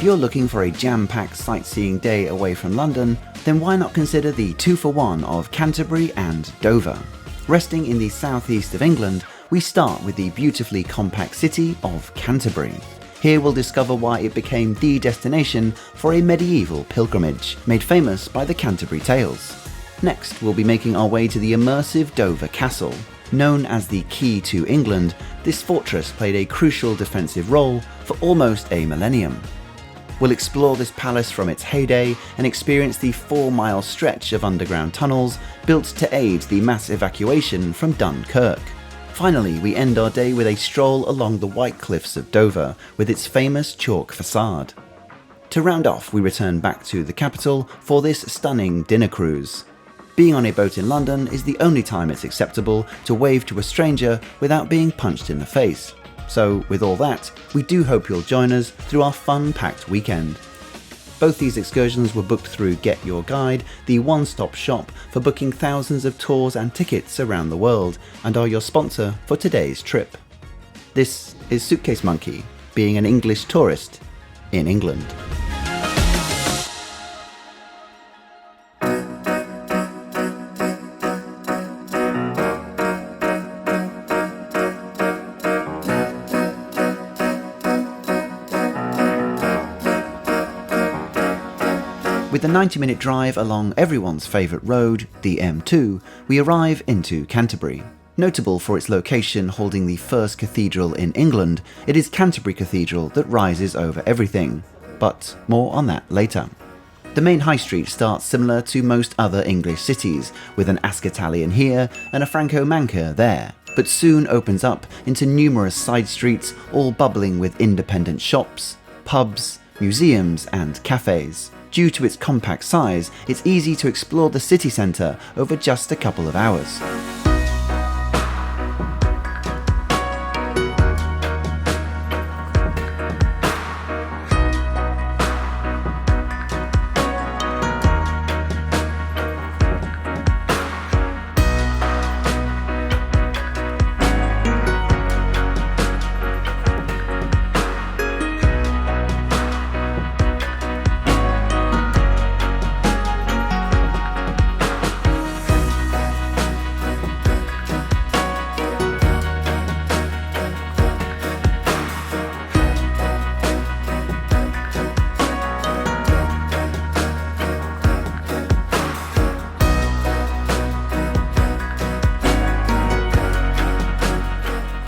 If you're looking for a jam-packed sightseeing day away from London, then why not consider the 2-for-1 of Canterbury and Dover? Resting in the southeast of England, we start with the beautifully compact city of Canterbury. Here we'll discover why it became the destination for a medieval pilgrimage, made famous by the Canterbury Tales. Next, we'll be making our way to the immersive Dover Castle. Known as the Key to England, this fortress played a crucial defensive role for almost a millennium. We'll explore this palace from its heyday and experience the 4-mile stretch of underground tunnels built to aid the mass evacuation from Dunkirk. Finally, we end our day with a stroll along the white cliffs of Dover with its famous chalk facade. To round off, we return back to the capital for this stunning dinner cruise. Being on a boat in London is the only time it's acceptable to wave to a stranger without being punched in the face. So, with all that, we do hope you'll join us through our fun-packed weekend. Both these excursions were booked through GetYourGuide, the one-stop shop for booking thousands of tours and tickets around the world, and are your sponsor for today's trip. This is Suitcase Monkey, being an English tourist in England. With a 90-minute drive along everyone's favourite road, the M2, we arrive into Canterbury. Notable for its location holding the first cathedral in England, it is Canterbury Cathedral that rises over everything. But more on that later. The main high street starts similar to most other English cities, with an Ascotalian here and a Franco-Manca there, but soon opens up into numerous side streets, all bubbling with independent shops, pubs, museums and cafes. Due to its compact size, it's easy to explore the city centre over just a couple of hours.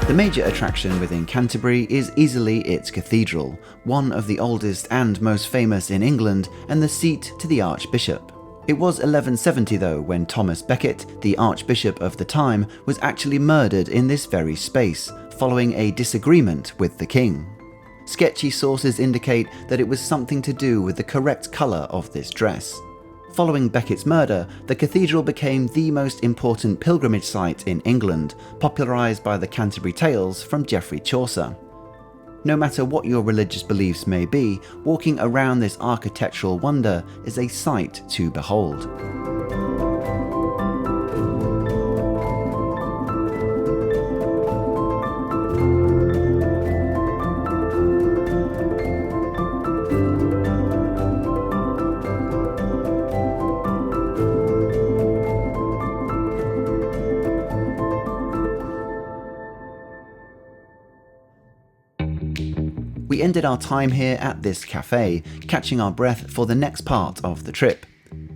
The major attraction within Canterbury is easily its cathedral, one of the oldest and most famous in England and the seat to the Archbishop. It was 1170 though when Thomas Becket, the Archbishop of the time, was actually murdered in this very space, following a disagreement with the king. Sketchy sources indicate that it was something to do with the correct colour of this dress. Following Becket's murder, the cathedral became the most important pilgrimage site in England, popularised by the Canterbury Tales from Geoffrey Chaucer. No matter what your religious beliefs may be, walking around this architectural wonder is a sight to behold. We ended our time here at this cafe, catching our breath for the next part of the trip.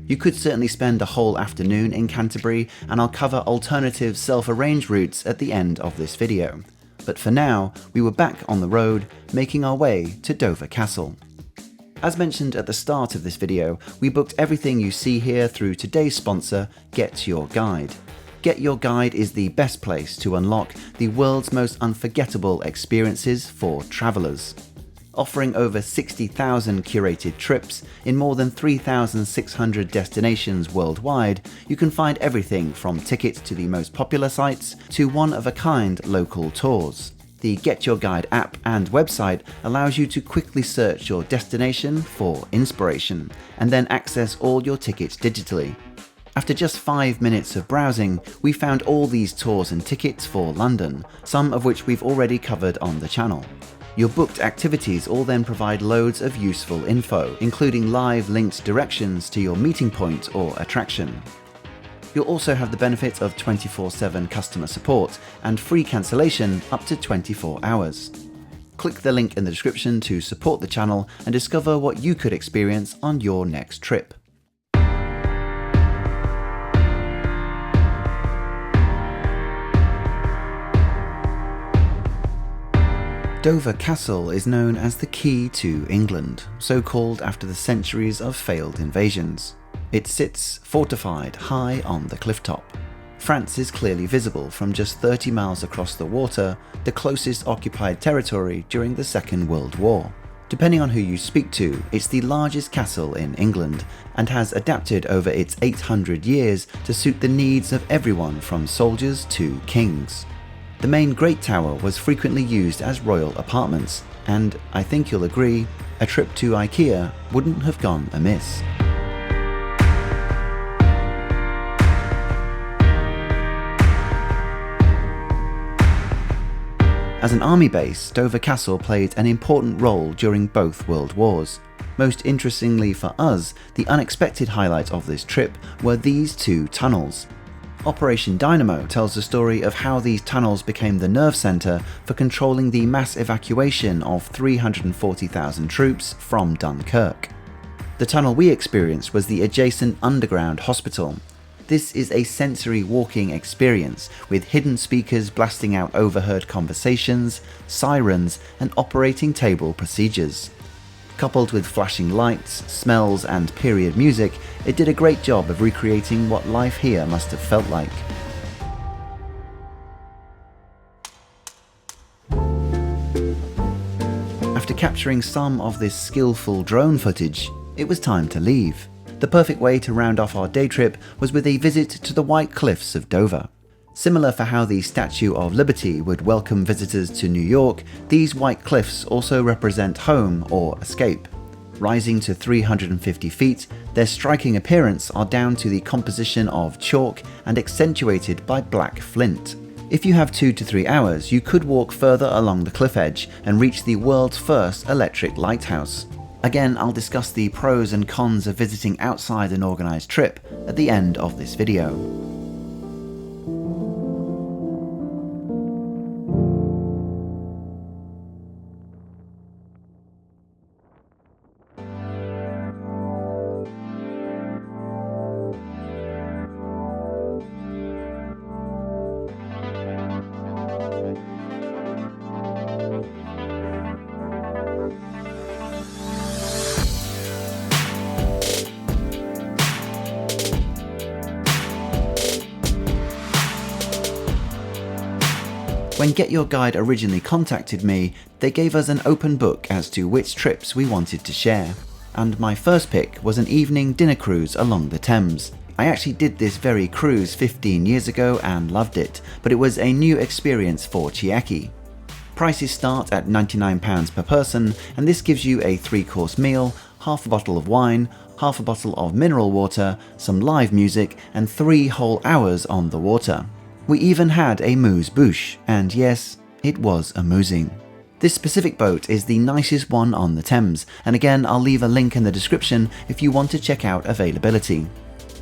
You could certainly spend a whole afternoon in Canterbury, and I'll cover alternative self-arranged routes at the end of this video. But for now, we were back on the road, making our way to Dover Castle. As mentioned at the start of this video, we booked everything you see here through today's sponsor, GetYourGuide. GetYourGuide is the best place to unlock the world's most unforgettable experiences for travellers. Offering over 60,000 curated trips in more than 3,600 destinations worldwide, you can find everything from tickets to the most popular sites to one-of-a-kind local tours. The GetYourGuide app and website allows you to quickly search your destination for inspiration and then access all your tickets digitally. After just 5 minutes of browsing, we found all these tours and tickets for London, some of which we've already covered on the channel. Your booked activities all then provide loads of useful info, including live linked directions to your meeting point or attraction. You'll also have the benefit of 24/7 customer support and free cancellation up to 24 hours. Click the link in the description to support the channel and discover what you could experience on your next trip. Dover Castle is known as the key to England, so called after the centuries of failed invasions. It sits fortified high on the cliff top. France is clearly visible from just 30 miles across the water, the closest occupied territory during the Second World War. Depending on who you speak to, it's the largest castle in England and has adapted over its 800 years to suit the needs of everyone from soldiers to kings. The main Great Tower was frequently used as royal apartments, and I think you'll agree, a trip to IKEA wouldn't have gone amiss. As an army base, Dover Castle played an important role during both World Wars. Most interestingly for us, the unexpected highlight of this trip were these two tunnels. Operation Dynamo tells the story of how these tunnels became the nerve centre for controlling the mass evacuation of 340,000 troops from Dunkirk. The tunnel we experienced was the adjacent underground hospital. This is a sensory walking experience with hidden speakers blasting out overheard conversations, sirens, and operating table procedures. Coupled with flashing lights, smells, and period music, it did a great job of recreating what life here must have felt like. After capturing some of this skillful drone footage, it was time to leave. The perfect way to round off our day trip was with a visit to the White Cliffs of Dover. Similar for how the Statue of Liberty would welcome visitors to New York, these White Cliffs also represent home or escape. Rising to 350 feet, their striking appearance are down to the composition of chalk and accentuated by black flint. If you have 2 to 3 hours, you could walk further along the cliff edge and reach the world's first electric lighthouse. Again, I'll discuss the pros and cons of visiting outside an organised trip at the end of this video. When GetYourGuide originally contacted me, they gave us an open book as to which trips we wanted to share, and my first pick was an evening dinner cruise along the Thames. I actually did this very cruise 15 years ago and loved it, but it was a new experience for Chiaki. Prices start at £99 per person, and this gives you a 3-course meal, half a bottle of wine, half a bottle of mineral water, some live music, and 3 whole hours on the water. We even had a moose-bouche, and yes, it was amusing. This specific boat is the nicest one on the Thames, and again I'll leave a link in the description if you want to check out availability.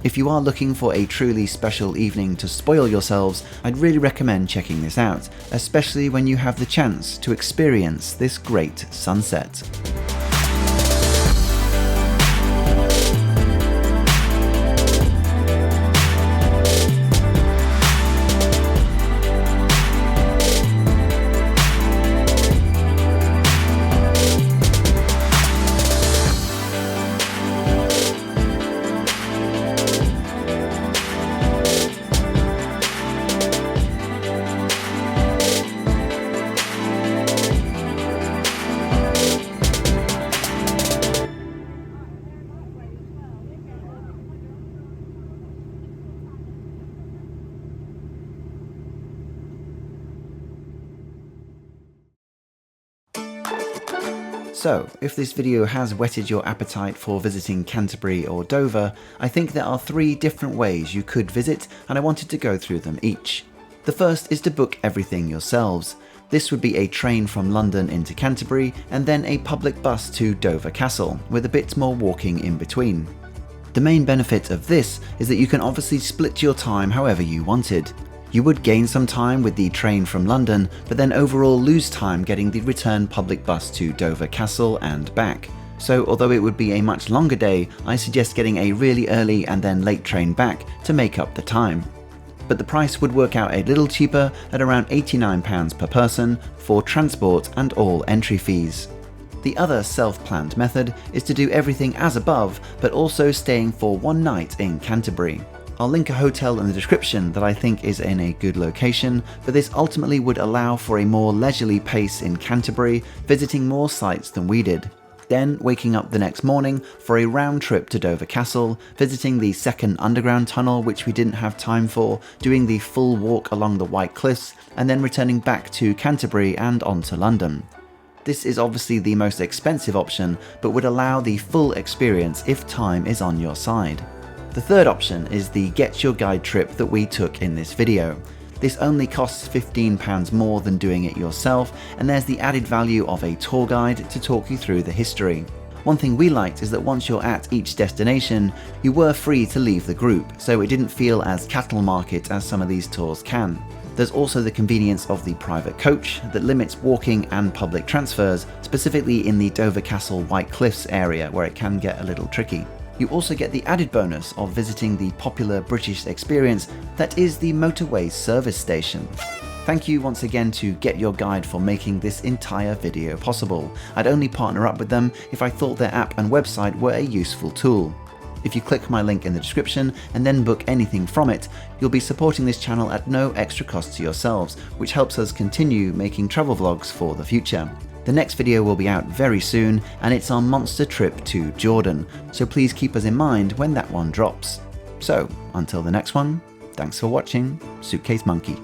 If you are looking for a truly special evening to spoil yourselves, I'd really recommend checking this out, especially when you have the chance to experience this great sunset. So, if this video has whetted your appetite for visiting Canterbury or Dover, I think there are 3 different ways you could visit, and I wanted to go through them each. The first is to book everything yourselves. This would be a train from London into Canterbury and then a public bus to Dover Castle, with a bit more walking in between. The main benefit of this is that you can obviously split your time however you wanted. You would gain some time with the train from London, but then overall lose time getting the return public bus to Dover Castle and back. So although it would be a much longer day, I suggest getting a really early and then late train back to make up the time. But the price would work out a little cheaper at around £89 per person for transport and all entry fees. The other self-planned method is to do everything as above, but also staying for one night in Canterbury. I'll link a hotel in the description that I think is in a good location, but this ultimately would allow for a more leisurely pace in Canterbury, visiting more sites than we did. Then waking up the next morning for a round trip to Dover Castle, visiting the second underground tunnel which we didn't have time for, doing the full walk along the White Cliffs, and then returning back to Canterbury and on to London. This is obviously the most expensive option, but would allow the full experience if time is on your side. The third option is the Get Your Guide trip that we took in this video. This only costs £15 more than doing it yourself, and there's the added value of a tour guide to talk you through the history. One thing we liked is that once you're at each destination, you were free to leave the group, so it didn't feel as cattle market as some of these tours can. There's also the convenience of the private coach that limits walking and public transfers, specifically in the Dover Castle White Cliffs area where it can get a little tricky. You also get the added bonus of visiting the popular British experience that is the motorway service station. Thank you once again to Get Your Guide for making this entire video possible. I'd only partner up with them if I thought their app and website were a useful tool. If you click my link in the description and then book anything from it, you'll be supporting this channel at no extra cost to yourselves, which helps us continue making travel vlogs for the future. The next video will be out very soon, and it's our monster trip to Jordan, so please keep us in mind when that one drops. So, until the next one, thanks for watching, Suitcase Monkey.